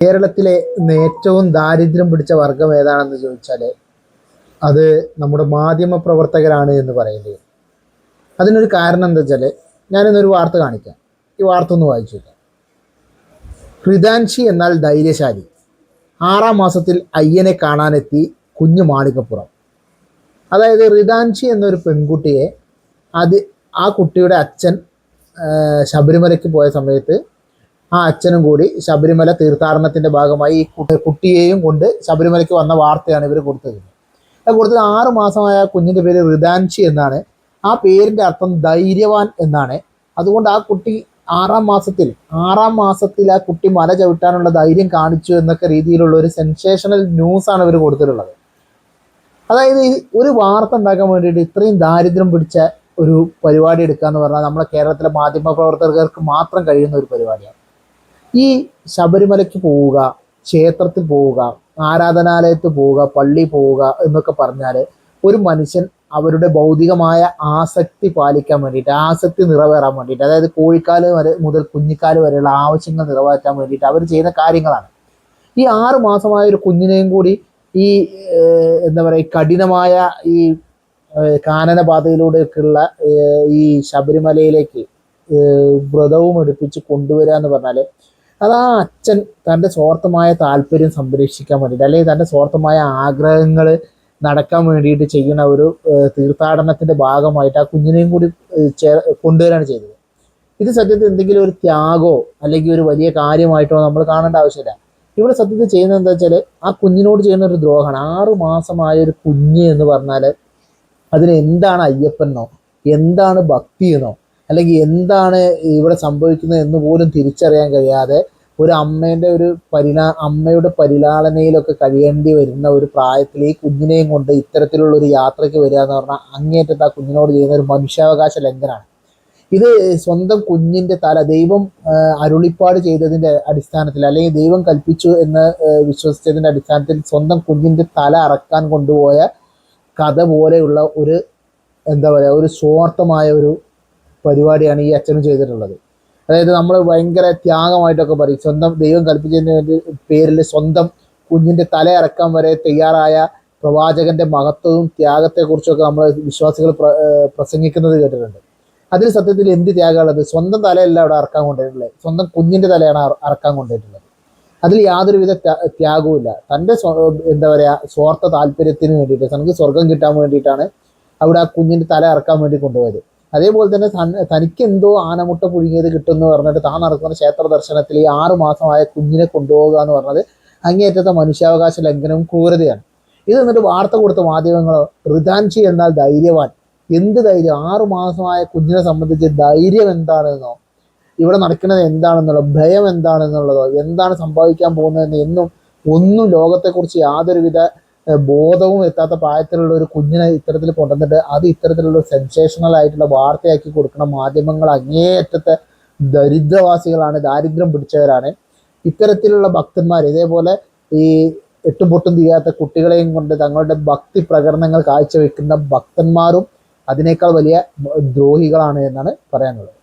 കേരളത്തിലെ ഏറ്റവും ദാരിദ്ര്യം പിടിച്ച വർഗം ഏതാണെന്ന് ചോദിച്ചാൽ അത് നമ്മുടെ മാധ്യമ പ്രവർത്തകരാണ് എന്ന് പറയേണ്ടി വരും. അതിനൊരു കാരണം എന്താ വെച്ചാൽ, ഞാനിന്നൊരു വാർത്ത കാണിക്കാം. ഈ വാർത്ത ഒന്ന് വായിച്ചു നോക്കാം. ഹൃദാൻഷി എന്നാൽ ധൈര്യശാലി, 6ാം മാസത്തിൽ അയ്യനെ കാണാനെത്തി കുഞ്ഞു മാളികപ്പുറം. അതായത് ഹൃദാൻഷി എന്നൊരു പെൺകുട്ടിയെ ആ കുട്ടിയുടെ അച്ഛൻ ശബരിമലയ്ക്ക് പോയ സമയത്ത് ആ അച്ഛനും കൂടി ശബരിമല തീർത്ഥാടനത്തിൻ്റെ ഭാഗമായി ഈ കുട്ടിയെയും കൊണ്ട് ശബരിമലയ്ക്ക് വന്ന വാർത്തയാണ് ഇവർ കൊടുത്തത്. അത് കൊടുത്തത് 6 മാസമായ കുഞ്ഞിൻ്റെ പേര് ഹൃദാൻഷി എന്നാണ്. ആ പേരിൻ്റെ അർത്ഥം ധൈര്യവാൻ എന്നാണ്. അതുകൊണ്ട് ആ കുട്ടി 6ാം മാസത്തിൽ ആ കുട്ടി മല ചവിട്ടാനുള്ള ധൈര്യം കാണിച്ചു എന്നൊക്കെ രീതിയിലുള്ള ഒരു സെൻസേഷണൽ ന്യൂസാണ് ഇവർ കൊടുത്തിട്ടുള്ളത്. അതായത് ഒരു വാർത്ത ഉണ്ടാക്കാൻ വേണ്ടിയിട്ട് ഇത്രയും ദാരിദ്ര്യം പിടിച്ച ഒരു പരിപാടി എടുക്കുക എന്ന് പറഞ്ഞാൽ നമ്മുടെ കേരളത്തിലെ മാധ്യമ പ്രവർത്തകർക്ക് മാത്രം കഴിയുന്ന ഒരു പരിപാടിയാണ്. ഈ ശബരിമലയ്ക്ക് പോവുക, ക്ഷേത്രത്തിൽ പോവുക, ആരാധനാലയത്തിൽ പോവുക, പള്ളി പോവുക എന്നൊക്കെ പറഞ്ഞാൽ ഒരു മനുഷ്യൻ അവരുടെ ഭൗതികമായ ആസക്തി പാലിക്കാൻ വേണ്ടിയിട്ട്, ആസക്തി നിറവേറാൻ വേണ്ടിയിട്ട്, അതായത് കോഴിക്കാല് മുതൽ കുഞ്ഞിക്കാല് വരെയുള്ള ആവശ്യങ്ങൾ നിറവേറ്റാൻ വേണ്ടിയിട്ട് അവർ ചെയ്യുന്ന കാര്യങ്ങളാണ്. ഈ 6 മാസമായ ഒരു കുഞ്ഞിനെയും കൂടി ഈ എന്താ പറയുക, കഠിനമായ ഈ കാനനപാതയിലൂടെയൊക്കെയുള്ള ഈ ശബരിമലയിലേക്ക് വ്രതവും എടുപ്പിച്ച് കൊണ്ടുവരിക എന്ന് പറഞ്ഞാൽ അത് ആ അച്ഛൻ തൻ്റെ സ്വാർത്ഥമായ താല്പര്യം സംരക്ഷിക്കാൻ വേണ്ടിയിട്ട്, അല്ലെങ്കിൽ തൻ്റെ സ്വാർത്ഥമായ ആഗ്രഹങ്ങൾ നടക്കാൻ വേണ്ടിയിട്ട് ചെയ്യുന്ന ഒരു തീർത്ഥാടനത്തിൻ്റെ ഭാഗമായിട്ട് ആ കുഞ്ഞിനെയും കൂടി കൊണ്ടുവരികയാണ് ചെയ്തത്. ഇത് സത്യത്തിൽ എന്തെങ്കിലും ഒരു ത്യാഗമോ അല്ലെങ്കിൽ ഒരു വലിയ കാര്യമായിട്ടോ നമ്മൾ കാണേണ്ട ആവശ്യമില്ല. ഇവിടെ സത്യത്തിൽ ചെയ്യുന്നത് എന്താ വെച്ചാൽ ആ കുഞ്ഞിനോട് ചെയ്യുന്ന ഒരു ദ്രോഹമാണ്. 6 മാസമായ ഒരു കുഞ്ഞ് എന്ന് പറഞ്ഞാൽ അതിന് എന്താണ് അയ്യപ്പനോ, എന്താണ് ഭക്തിയെന്നോ, അല്ലെങ്കിൽ എന്താണ് ഇവിടെ സംഭവിക്കുന്നത് എന്ന് പോലും തിരിച്ചറിയാൻ കഴിയാതെ ഒരു അമ്മയുടെ പരിലാളനയിലൊക്കെ കഴിയേണ്ടി വരുന്ന ഒരു പ്രായത്തിൽ ഈ കുഞ്ഞിനെയും കൊണ്ട് ഇത്തരത്തിലുള്ള ഒരു യാത്രയ്ക്ക് വരിക എന്ന് പറഞ്ഞാൽ അങ്ങേറ്റത്ത് ആ കുഞ്ഞിനോട് ചെയ്യുന്ന ഒരു മനുഷ്യാവകാശ ലംഘനമാണ്. ഇത് സ്വന്തം കുഞ്ഞിൻ്റെ തല ദൈവം അരുളിപ്പാട് ചെയ്തതിൻ്റെ അടിസ്ഥാനത്തിൽ, അല്ലെങ്കിൽ ദൈവം കൽപ്പിച്ചു എന്ന് വിശ്വസിച്ചതിൻ്റെ അടിസ്ഥാനത്തിൽ സ്വന്തം കുഞ്ഞിൻ്റെ തല അറക്കാൻ കൊണ്ടുപോയ കഥ പോലെയുള്ള ഒരു എന്താ പറയുക, ഒരു സ്വാർത്ഥമായ ഒരു പരിപാടിയാണ് ഈ അച്ഛനും ചെയ്തിട്ടുള്ളത്. അതായത് നമ്മൾ ഭയങ്കര ത്യാഗമായിട്ടൊക്കെ പറയും, സ്വന്തം ദൈവം കൽപ്പിച്ചതിൻ്റെ പേരിൽ സ്വന്തം കുഞ്ഞിൻ്റെ തല ഇറക്കാൻ വരെ തയ്യാറായ പ്രവാചകൻ്റെ മഹത്വവും ത്യാഗത്തെക്കുറിച്ചൊക്കെ നമ്മൾ വിശ്വാസികൾ പ്രസംഗിക്കുന്നത് കേട്ടിട്ടുണ്ട്. അതിൽ സത്യത്തിൽ എന്ത് ത്യാഗമുള്ളത്? സ്വന്തം തലയല്ല അവിടെ അറക്കാൻ കൊണ്ടുപോയിട്ടുള്ളത്, സ്വന്തം കുഞ്ഞിൻ്റെ തലയാണ് അറക്കാൻ കൊണ്ടുപോയിട്ടുള്ളത്. അതിൽ യാതൊരുവിധ ത്യാഗവും. തൻ്റെ എന്താ പറയുക, സ്വാർത്ഥ താല്പര്യത്തിന് വേണ്ടിയിട്ട്, തനിക്ക് സ്വർഗം കിട്ടാൻ വേണ്ടിയിട്ടാണ് അവിടെ ആ കുഞ്ഞിൻ്റെ തല ഇറക്കാൻ വേണ്ടി കൊണ്ടുപോയത്. അതേപോലെ തന്നെ തനിക്ക് എന്തോ ആനമുട്ട പുഴുങ്ങിയത് കിട്ടുമെന്ന് പറഞ്ഞിട്ട് താൻ നടക്കുന്ന ക്ഷേത്ര ദർശനത്തിൽ ഈ 6 മാസമായ കുഞ്ഞിനെ കൊണ്ടുപോകുക എന്ന് പറഞ്ഞത് അങ്ങേയറ്റത്തെ മനുഷ്യാവകാശ ലംഘനവും ക്രൂരതയാണ്. ഇത് എന്നിട്ട് വാർത്ത കൊടുത്ത മാധ്യമങ്ങളോ ഹൃദാൻഷി എന്നാൽ ധൈര്യവാൻ. എന്ത് ധൈര്യം? 6 മാസമായ കുഞ്ഞിനെ സംബന്ധിച്ച് ധൈര്യം എന്താണെന്നോ, ഇവിടെ നടക്കുന്നത് എന്താണെന്നുള്ളതോ, ഭയം എന്താണെന്നുള്ളതോ, എന്താണ് സംഭവിക്കാൻ പോകുന്നതെന്ന് ഒന്നും ലോകത്തെക്കുറിച്ച് യാതൊരുവിധ ബോധവും എത്താത്ത പ്രായത്തിലുള്ള ഒരു കുഞ്ഞിനെ ഇത്തരത്തിൽ കൊണ്ടുവന്നിട്ട് അത് ഇത്തരത്തിലുള്ള സെൻസേഷണൽ ആയിട്ടുള്ള വാർത്തയാക്കി കൊടുക്കുന്ന മാധ്യമങ്ങൾ അങ്ങേയറ്റത്തെ ദരിദ്രവാസികളാണ്, ദാരിദ്ര്യം പിടിച്ചവരാണ്. ഇത്തരത്തിലുള്ള ഭക്തന്മാർ, ഇതേപോലെ ഈ എട്ടും പൊട്ടും തീരാത്ത കുട്ടികളെയും കൊണ്ട് തങ്ങളുടെ ഭക്തി പ്രകടനങ്ങൾ കാഴ്ചവെക്കുന്ന ഭക്തന്മാരും അതിനേക്കാൾ വലിയ ദ്രോഹികളാണ് എന്നാണ് പറയാനുള്ളത്.